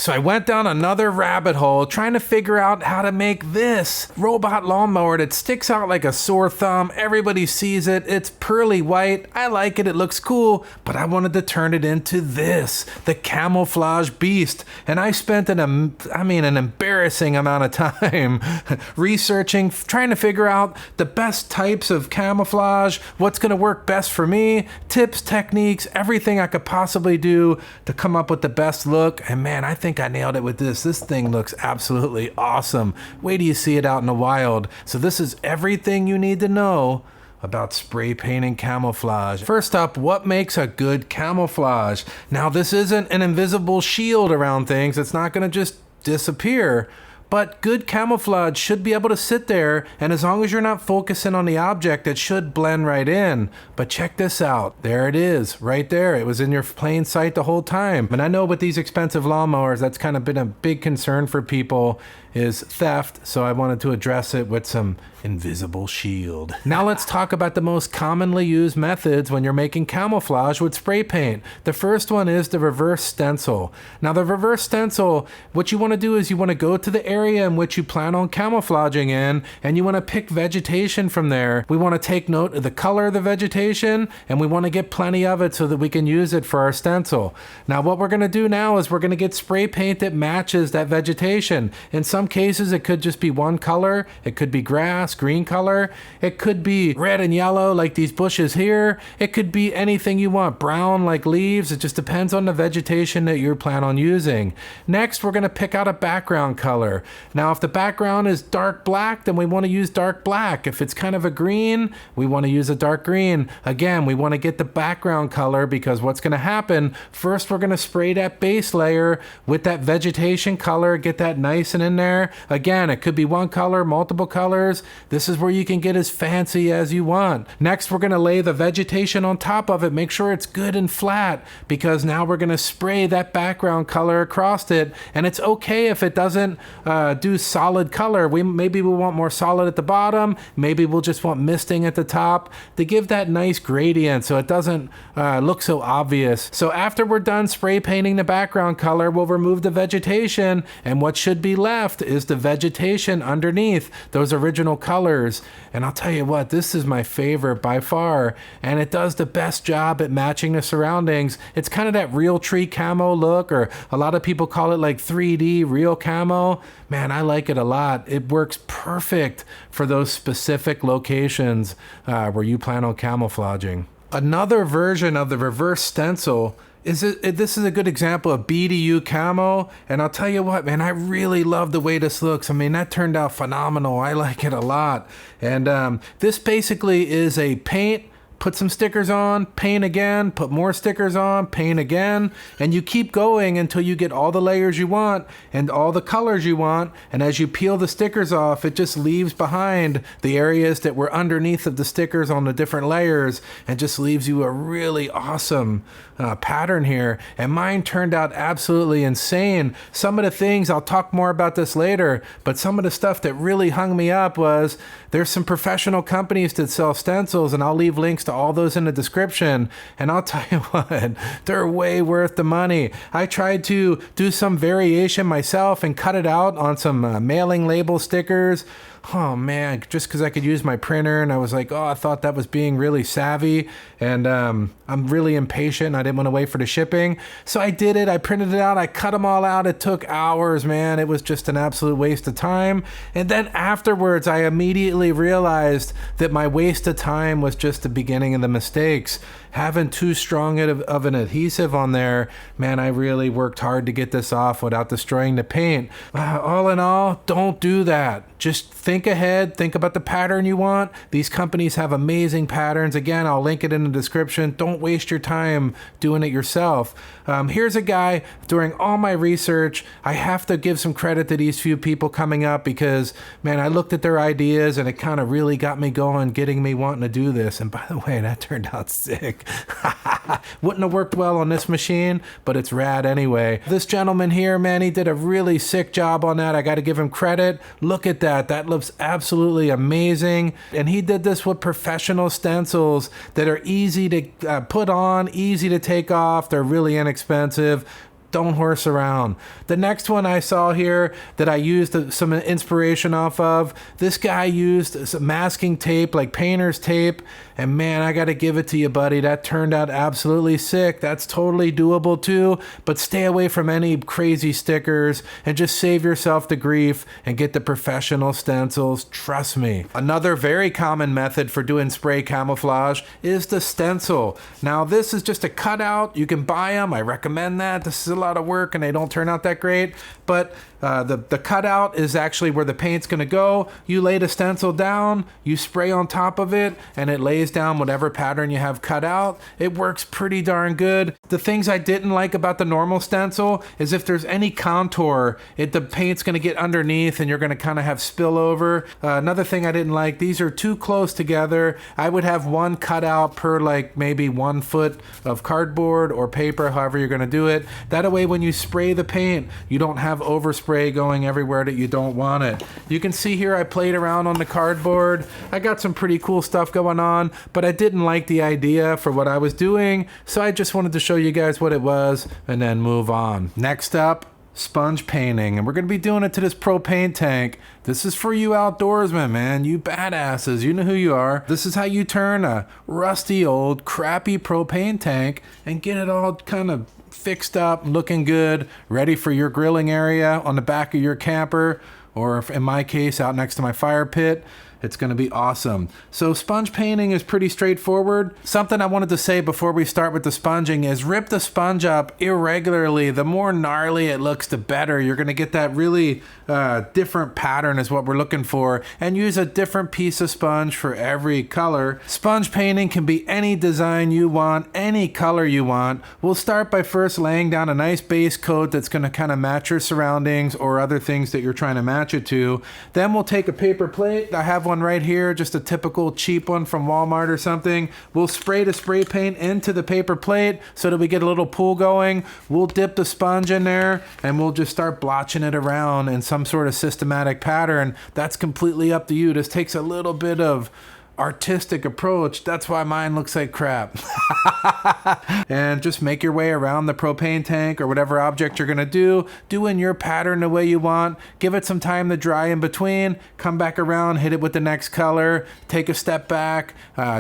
So I went down another rabbit hole trying to figure out how to make this robot lawnmower that sticks out like a sore thumb. Everybody sees it. It's pearly white. I like it. It looks cool, but I wanted to turn it into this, the Camouflage beast. And I spent an embarrassing amount of time researching, trying to figure out the best types of camouflage, what's going to work best for me, tips, techniques, everything I could possibly do to come up with the best look. And man, I think I nailed it with this. This thing looks absolutely awesome. Wait till you see it out in the wild. So this is everything you need to know about spray painting camouflage. First up, what makes a good camouflage? Now, this isn't an invisible shield around things. It's not going to just disappear. But good camouflage should be able to sit there, and as long as you're not focusing on the object, it should blend right in. But check this out. There it is, right there. It was in your plain sight the whole time. And I know with these expensive lawnmowers, that's kind of been a big concern for people, is theft. So I wanted to address it with some invisible shield. Now let's talk about the most commonly used methods when you're making camouflage with spray paint. The first one is the reverse stencil. Now the reverse stencil, what you want to do is you want to go to the area in which you plan on camouflaging in, and you want to pick vegetation from there. We want to take note of the color of the vegetation, and we want to get plenty of it so that we can use it for our stencil. Now what we're going to do now is we're going to get spray paint that matches that vegetation. In some cases it could just be one color. It could be grass, green color. It could be red and yellow like these bushes here. It could be anything you want, brown like leaves. It just depends on the vegetation that you plan on using. Next, we're going to pick out a background color. Now, if the background is dark black, then we want to use dark black. If it's kind of a green, we want to use a dark green. Again, we want to get the background color, because what's going to happen, first we're going to spray that base layer with that vegetation color, get that nice and in there. Again, it could be one color, multiple colors. This is where you can get as fancy as you want. Next, we're going to lay the vegetation on top of it. Make sure it's good and flat, because now we're going to spray that background color across it. And it's okay if it doesn't do solid color. Maybe we want more solid at the bottom. Maybe we'll just want misting at the top to give that nice gradient so it doesn't look so obvious. So after we're done spray painting the background color, we'll remove the vegetation, and what should be left is the vegetation underneath those original colors. And I'll tell you what, this is my favorite by far, and it does the best job at matching the surroundings. It's kind of that real tree camo look, or a lot of people call it like 3D real camo. Man, I like it a lot. It works perfect for those specific locations where you plan on camouflaging. Another version of the reverse stencil this is a good example of BDU Camo, and I'll tell you what, man, I really love the way this looks. I mean, that turned out phenomenal. I like it a lot. And this basically is a paint, put some stickers on, paint again, put more stickers on, paint again, and you keep going until you get all the layers you want and all the colors you want. And as you peel the stickers off, it just leaves behind the areas that were underneath of the stickers on the different layers, and just leaves you a really awesome pattern here. And mine turned out absolutely insane. Some of the things, I'll talk more about this later, but some of the stuff that really hung me up was there's some professional companies that sell stencils, and I'll leave links to all those in the description. And I'll tell you what, they're way worth the money. I tried to do some variation myself and cut it out on some mailing label stickers. Oh man, just because I could use my printer, and I was like, oh, I thought that was being really savvy, and I'm really impatient. I didn't want to wait for the shipping, so I did it. I printed it out, I cut them all out. It took hours, man. It was just an absolute waste of time. And then afterwards, I immediately realized that my waste of time was just the beginning of the mistakes. Having too strong of an adhesive on there, man, I really worked hard to get this off without destroying the paint. All in all, don't do that. Just think ahead, think about the pattern you want. These companies have amazing patterns. Again, I'll link it in the description. Don't waste your time doing it yourself. Here's a guy, during all my research, I have to give some credit to these few people coming up, because, man, I looked at their ideas and it kind of really got me going, getting me wanting to do this. And by the way, that turned out sick. Wouldn't have worked well on this machine, but it's rad anyway. This gentleman here, man, he did a really sick job on that. I got to give him credit. Look at that. That looks absolutely amazing. And he did this with professional stencils that are easy to put on, easy to take off. They're really inexpensive. Don't horse around. The next one I saw here that I used some inspiration off of, this guy used some masking tape, like painter's tape, and man, I gotta give it to you, buddy. That turned out absolutely sick. That's totally doable too, but stay away from any crazy stickers and just save yourself the grief and get the professional stencils. Trust me. Another very common method for doing spray camouflage is the stencil. Now, this is just a cutout. You can buy them. I recommend that. This is a lot of work and they don't turn out that great, but the cutout is actually where the paint's gonna go. You lay the stencil down, you spray on top of it, and it lays down whatever pattern you have cut out. It works pretty darn good. The things I didn't like about the normal stencil is if there's any contour, the paint's gonna get underneath and you're gonna kind of have spillover. Another thing I didn't like, these are too close together. I would have one cutout per like maybe 1 foot of cardboard or paper, however you're gonna do it. That way when you spray the paint, you don't have overspray going everywhere that you don't want it. You can see here I played around on the cardboard. I got some pretty cool stuff going on, but I didn't like the idea for what I was doing, so I just wanted to show you guys what it was and then move on. Next up, sponge painting, and we're going to be doing it to this propane tank. This is for you outdoorsmen, man, you badasses, you know who you are. This is how you turn a rusty old crappy propane tank and get it all kind of fixed up, looking good, ready for your grilling area on the back of your camper, or if, in my case, out next to my fire pit. It's going to be awesome. So sponge painting is pretty straightforward. Something I wanted to say before we start with the sponging is rip the sponge up irregularly. The more gnarly it looks, the better. You're going to get that really different pattern is what we're looking for, and use a different piece of sponge for every color. Sponge painting can be any design you want, any color you want. We'll start by first laying down a nice base coat that's going to kind of match your surroundings or other things that you're trying to match it to. Then we'll take a paper plate. I have one right here, just a typical cheap one from Walmart or something. We'll spray the spray paint into the paper plate so that we get a little pool going. We'll dip the sponge in there and we'll just start blotching it around in some sort of systematic pattern. That's completely up to you. This takes a little bit of artistic approach. That's why mine looks like crap. And just make your way around the propane tank or whatever object you're gonna do, doing your pattern the way you want. Give it some time to dry in between, come back around, hit it with the next color, take a step back,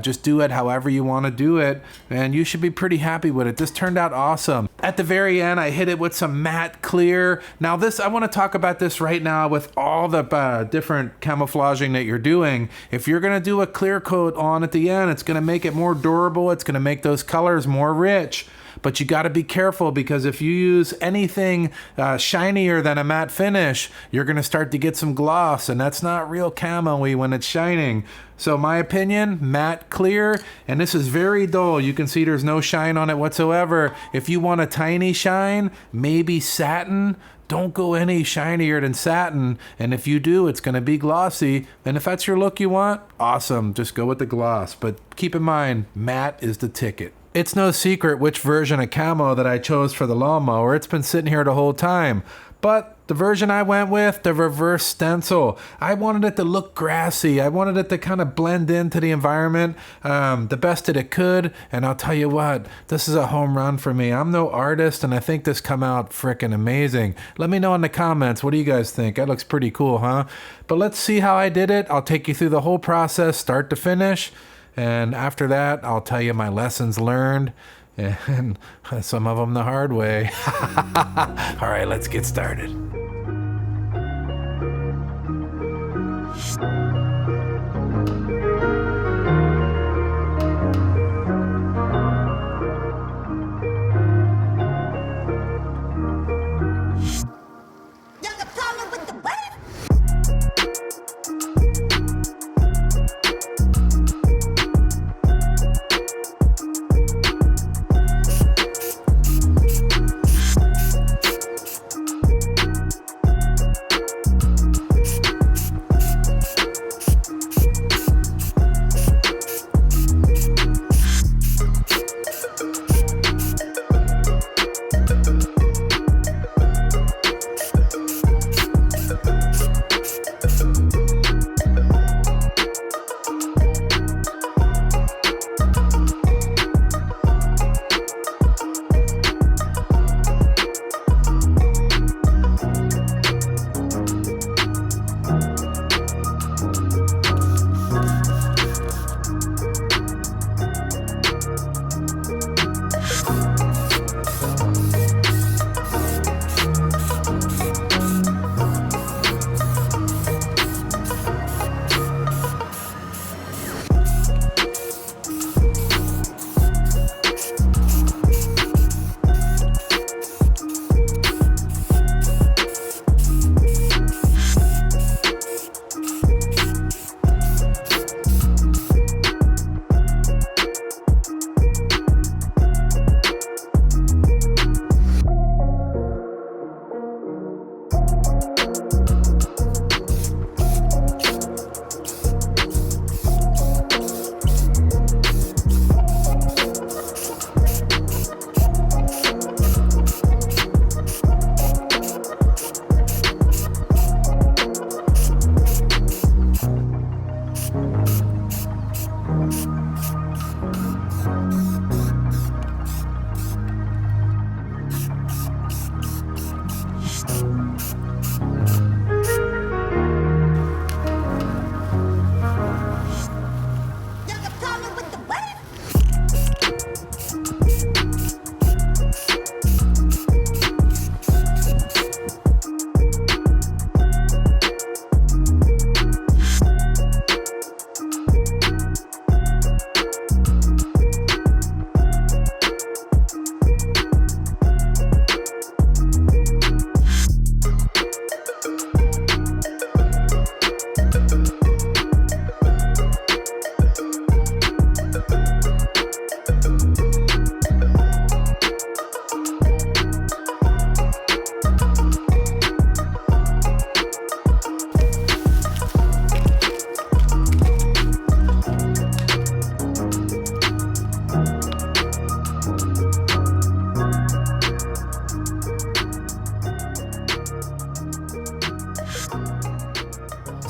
just do it however you want to do it, and you should be pretty happy with it. This turned out awesome. At the very end, I hit it with some matte clear. Now this, I want to talk about this right now with all the different camouflaging that you're doing. If you're gonna do a clear coat on at the end, it's going to make it more durable. It's going to make those colors more rich. But you got to be careful, because if you use anything shinier than a matte finish, you're going to start to get some gloss, and that's not real camo-y when it's shining. So my opinion, matte clear, and this is very dull. You can see there's no shine on it whatsoever. If you want a tiny shine, maybe satin. Don't go any shinier than satin, and if you do, it's going to be glossy, and if that's your look you want, awesome, just go with the gloss. But keep in mind, matte is the ticket. It's no secret which version of camo that I chose for the lawnmower. It's been sitting here the whole time. But the version I went with, the reverse stencil, I wanted it to look grassy. I wanted it to kind of blend into the environment the best that it could. And I'll tell you what, this is a home run for me. I'm no artist, and I think this come out freaking amazing. Let me know in the comments, what do you guys think? That looks pretty cool, huh? But let's see how I did it. I'll take you through the whole process, start to finish. And after that, I'll tell you my lessons learned, and some of them the hard way. All right, let's get started.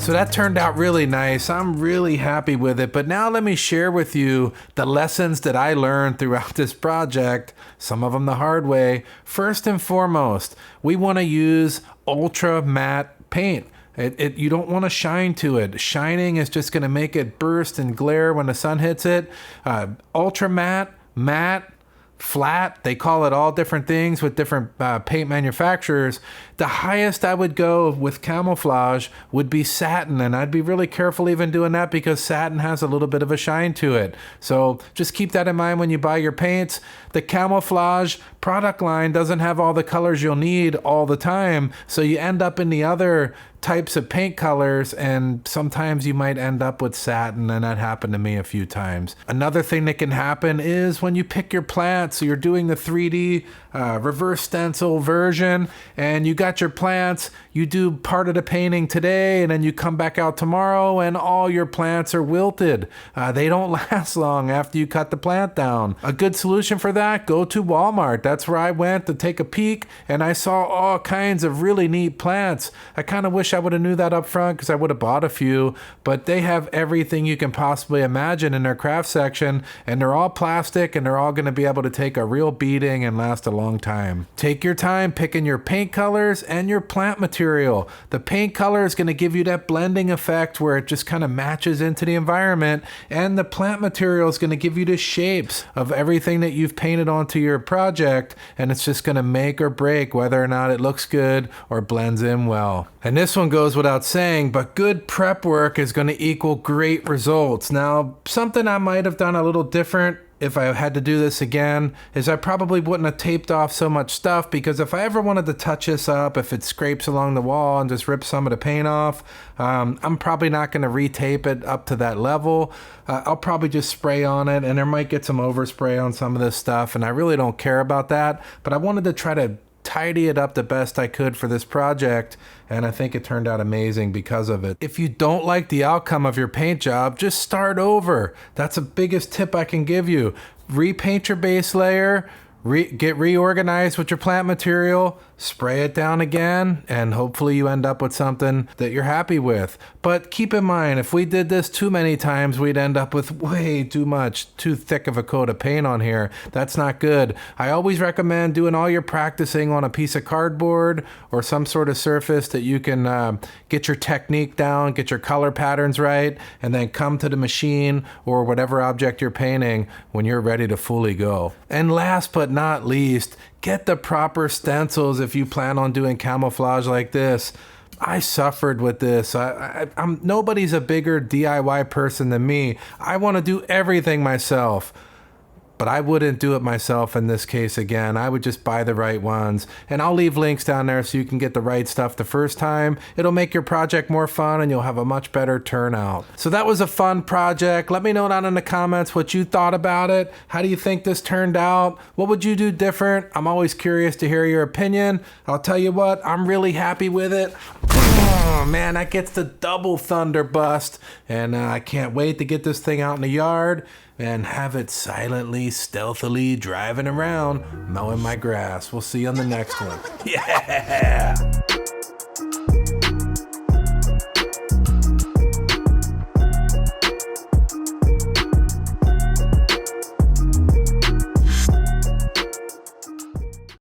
So that turned out really nice. I'm really happy with it. But now let me share with you the lessons that I learned throughout this project, some of them the hard way. First and foremost, we want to use ultra matte paint. You don't want to shine to it. Shining is just going to make it burst and glare when the sun hits it. Ultra matte, matte, flat, they call it all different things with different paint manufacturers. The highest I would go with Camouflage would be satin, and I'd be really careful even doing that because satin has a little bit of a shine to it. So just keep that in mind when you buy your paints. The Camouflage product line doesn't have all the colors you'll need all the time, so you end up in the other types of paint colors, and sometimes you might end up with satin, and that happened to me a few times. Another thing that can happen is when you pick your plants, so you're doing the 3D reverse stencil version, and you got your plants, you do part of the painting today, and then you come back out tomorrow, and all your plants are wilted. They don't last long after you cut the plant down. A good solution for that, go to Walmart. That's where I went to take a peek, and I saw all kinds of really neat plants. I kind of wish I would have knew that up front because I would have bought a few, but they have everything you can possibly imagine in their craft section, and they're all plastic, and they're all going to be able to take a real beating and last a long time. Take your time picking your paint colors and your plant material. The paint color is going to give you that blending effect where it just kind of matches into the environment, and the plant material is going to give you the shapes of everything that you've painted onto your project, and it's just going to make or break whether or not it looks good or blends in well. And this one goes without saying, but good prep work is going to equal great results. Now, something I might have done a little different if I had to do this again is I probably wouldn't have taped off so much stuff, because if I ever wanted to touch this up, if it scrapes along the wall and just rips some of the paint off, I'm probably not going to retape it up to that level. I'll probably just spray on it, and there might get some overspray on some of this stuff, and I really don't care about that, but I wanted to try to tidy it up the best I could for this project, and I think it turned out amazing because of it. If you don't like the outcome of your paint job, just start over. That's the biggest tip I can give you. Repaint your base layer, get reorganized with your plant material, spray it down again, and hopefully you end up with something that you're happy with. But keep in mind, if we did this too many times, we'd end up with way too thick of a coat of paint on here. That's not good. I always recommend doing all your practicing on a piece of cardboard or some sort of surface that you can get your technique down, get your color patterns right, and then come to the machine or whatever object you're painting when you're ready to fully go. And last but not least, get the proper stencils if you plan on doing camouflage like this. I suffered with this. I'm nobody's a bigger DIY person than me. I want to do everything myself. but I wouldn't do it myself in this case again. I would just buy the right ones, and I'll leave links down there so you can get the right stuff the first time. It'll make your project more fun and you'll have a much better turnout. So that was a fun project. Let me know down in the comments what you thought about it. How do you think this turned out? What would you do different? I'm always curious to hear your opinion. I'll tell you what, I'm really happy with it. Oh man, that gets the double thunder bust, and I can't wait to get this thing out in the yard and have it silently, stealthily driving around, mowing my grass. We'll see you on the next one. Yeah!